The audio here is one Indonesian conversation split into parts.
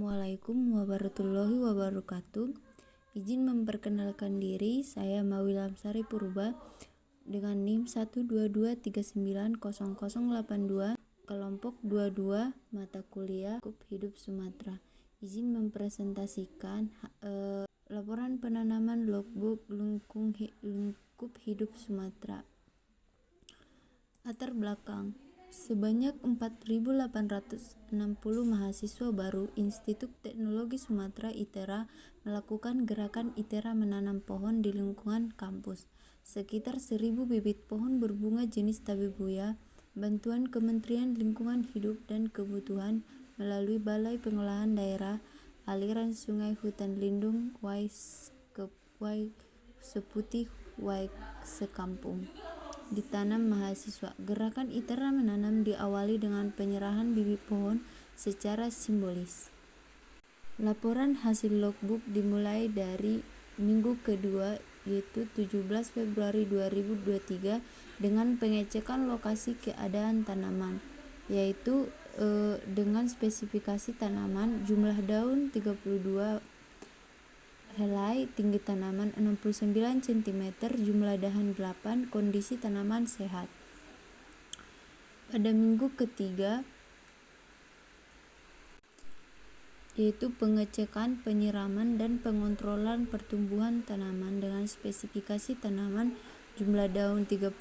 Assalamualaikum warahmatullahi wabarakatuh. Izin memperkenalkan diri, saya Mawi Lamsari Purba dengan NIM 122390082, kelompok 22, mata kuliah Lingkup Hidup Sumatera. Izin mempresentasikan laporan penanaman logbook Lingkup Hidup Sumatera. Latar belakang. Sebanyak 4.860 mahasiswa baru Institut Teknologi Sumatera ITERA melakukan gerakan ITERA menanam pohon di lingkungan kampus. Sekitar 1.000 bibit pohon berbunga jenis tabebuya, bantuan Kementerian Lingkungan Hidup dan Kebutuhan melalui Balai Pengolahan Daerah Aliran Sungai Hutan Lindung Seputih Sekampung. Ditanam mahasiswa. Gerakan ITERA menanam diawali dengan penyerahan bibit pohon secara simbolis. Laporan hasil logbook dimulai dari minggu kedua yaitu 17 Februari 2023 dengan pengecekan lokasi keadaan tanaman, yaitu dengan spesifikasi tanaman, jumlah daun 32 helai, tinggi tanaman 69 cm, jumlah dahan 8, kondisi tanaman sehat. Pada minggu ketiga yaitu pengecekan, penyiraman, dan pengontrolan pertumbuhan tanaman dengan spesifikasi tanaman, jumlah daun 34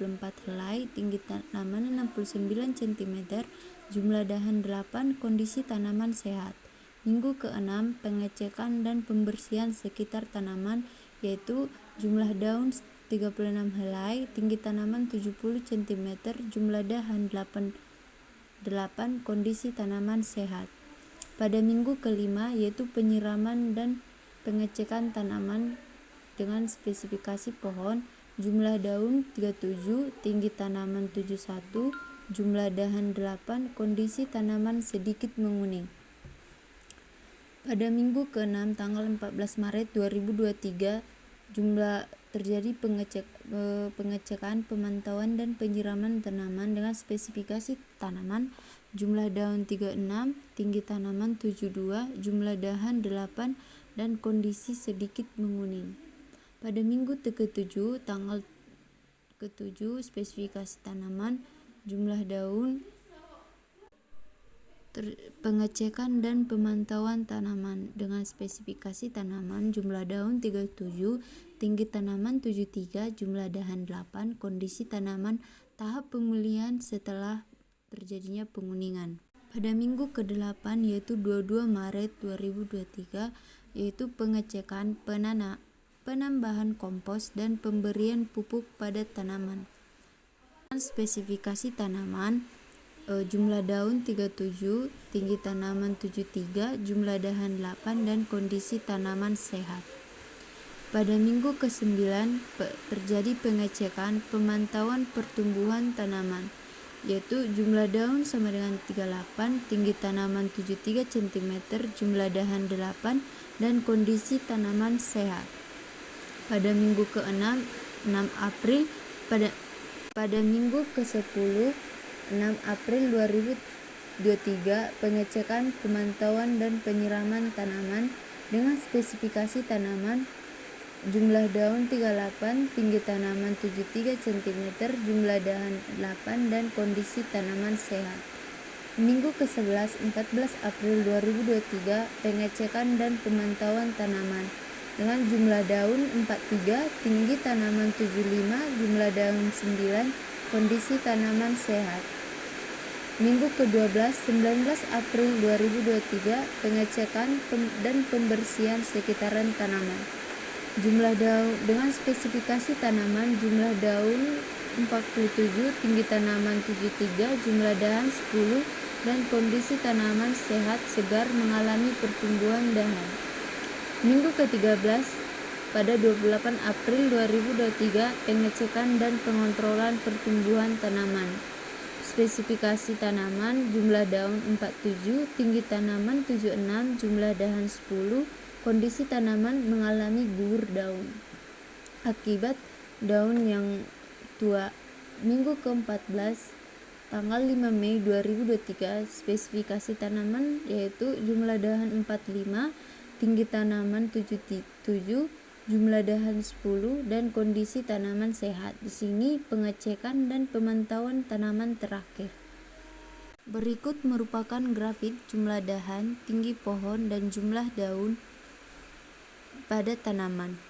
helai, tinggi tanaman 69 cm, jumlah dahan 8, kondisi tanaman sehat. Minggu ke-6, pengecekan dan pembersihan sekitar tanaman, yaitu jumlah daun 36 helai, tinggi tanaman 70 cm, jumlah dahan 8, kondisi tanaman sehat. Pada minggu ke-5 yaitu penyiraman dan pengecekan tanaman dengan spesifikasi pohon, jumlah daun 37, tinggi tanaman 71, jumlah dahan 8, kondisi tanaman sedikit menguning. Pada minggu ke-6 tanggal 14 Maret 2023 terjadi pengecekan, pemantauan dan penyiraman tanaman dengan spesifikasi tanaman, jumlah daun 36, tinggi tanaman 72, jumlah dahan 8 dan kondisi sedikit menguning. Pada minggu ke-7 tanggal ke-7 spesifikasi tanaman, jumlah daun, pengecekan dan pemantauan tanaman dengan spesifikasi tanaman, jumlah daun 37, tinggi tanaman 73, jumlah dahan 8, kondisi tanaman tahap pemulihan setelah terjadinya penguningan. Pada minggu ke-8 yaitu 22 Maret 2023 yaitu pengecekan, penambahan kompos dan pemberian pupuk pada tanaman. Spesifikasi tanaman, jumlah daun 37, tinggi tanaman 73, jumlah dahan 8 dan kondisi tanaman sehat. Pada minggu ke-9 terjadi pengecekan, pemantauan pertumbuhan tanaman, yaitu jumlah daun sama dengan 38, tinggi tanaman 73 cm, jumlah dahan 8 dan kondisi tanaman sehat. Pada minggu ke-6 6 April pada minggu ke-10 6 April 2023 pengecekan, pemantauan dan penyiraman tanaman dengan spesifikasi tanaman, jumlah daun 38, tinggi tanaman 73 cm, jumlah dahan 8 dan kondisi tanaman sehat. Minggu ke-11 14 April 2023 pengecekan dan pemantauan tanaman dengan jumlah daun 43, tinggi tanaman 75, jumlah daun 9, kondisi tanaman sehat. Minggu ke-12 19 April 2023 pengecekan dan pembersihan sekitaran tanaman. Jumlah daun dengan spesifikasi tanaman, jumlah daun 47, tinggi tanaman 73, jumlah dahan 10 dan kondisi tanaman sehat segar mengalami pertumbuhan dahan. Minggu ke-13 pada 28 April 2023 pengecekan dan pengontrolan pertumbuhan tanaman. Spesifikasi tanaman, jumlah daun 47, tinggi tanaman 76, jumlah dahan 10, kondisi tanaman mengalami gugur daun akibat daun yang tua. Minggu ke-14 tanggal 5 Mei 2023. Spesifikasi tanaman yaitu jumlah dahan 45, tinggi tanaman 77, jumlah dahan 10, dan kondisi tanaman sehat. Di sini pengecekan dan pemantauan tanaman terakhir. Berikut merupakan grafik jumlah dahan, tinggi pohon, dan jumlah daun pada tanaman.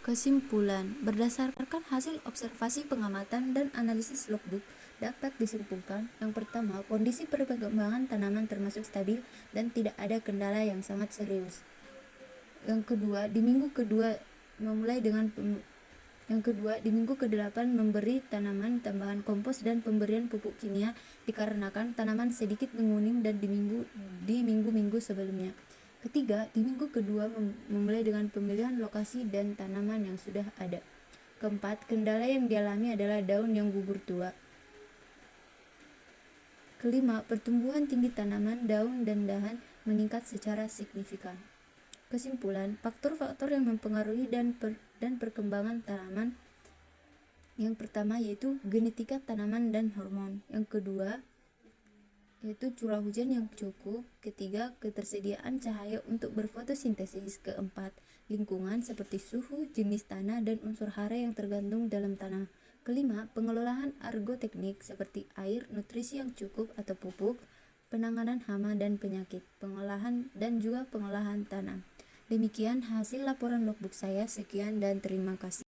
Kesimpulan, berdasarkan hasil observasi pengamatan dan analisis logbook, dapat disimpulkan yang pertama, kondisi perkembangan tanaman termasuk stabil dan tidak ada kendala yang sangat serius. Yang kedua, di minggu ke-8 memberi tanaman tambahan kompos dan pemberian pupuk kimia dikarenakan tanaman sedikit menguning dan di minggu-minggu sebelumnya. Ketiga, di minggu kedua memulai dengan pemilihan lokasi dan tanaman yang sudah ada. Keempat, kendala yang dialami adalah daun yang gugur tua. Kelima, pertumbuhan tinggi tanaman, daun, dan dahan meningkat secara signifikan. Kesimpulan, faktor-faktor yang mempengaruhi dan perkembangan tanaman yang pertama yaitu genetika tanaman dan hormon. Yang kedua yaitu curah hujan yang cukup. Ketiga, ketersediaan cahaya untuk berfotosintesis. Keempat, lingkungan seperti suhu, jenis tanah, dan unsur hara yang tergantung dalam tanah. Kelima, pengelolaan argoteknik seperti air, nutrisi yang cukup atau pupuk, penanganan hama dan penyakit, pengolahan dan juga pengolahan tanah. Demikian hasil laporan logbook saya. Sekian dan terima kasih.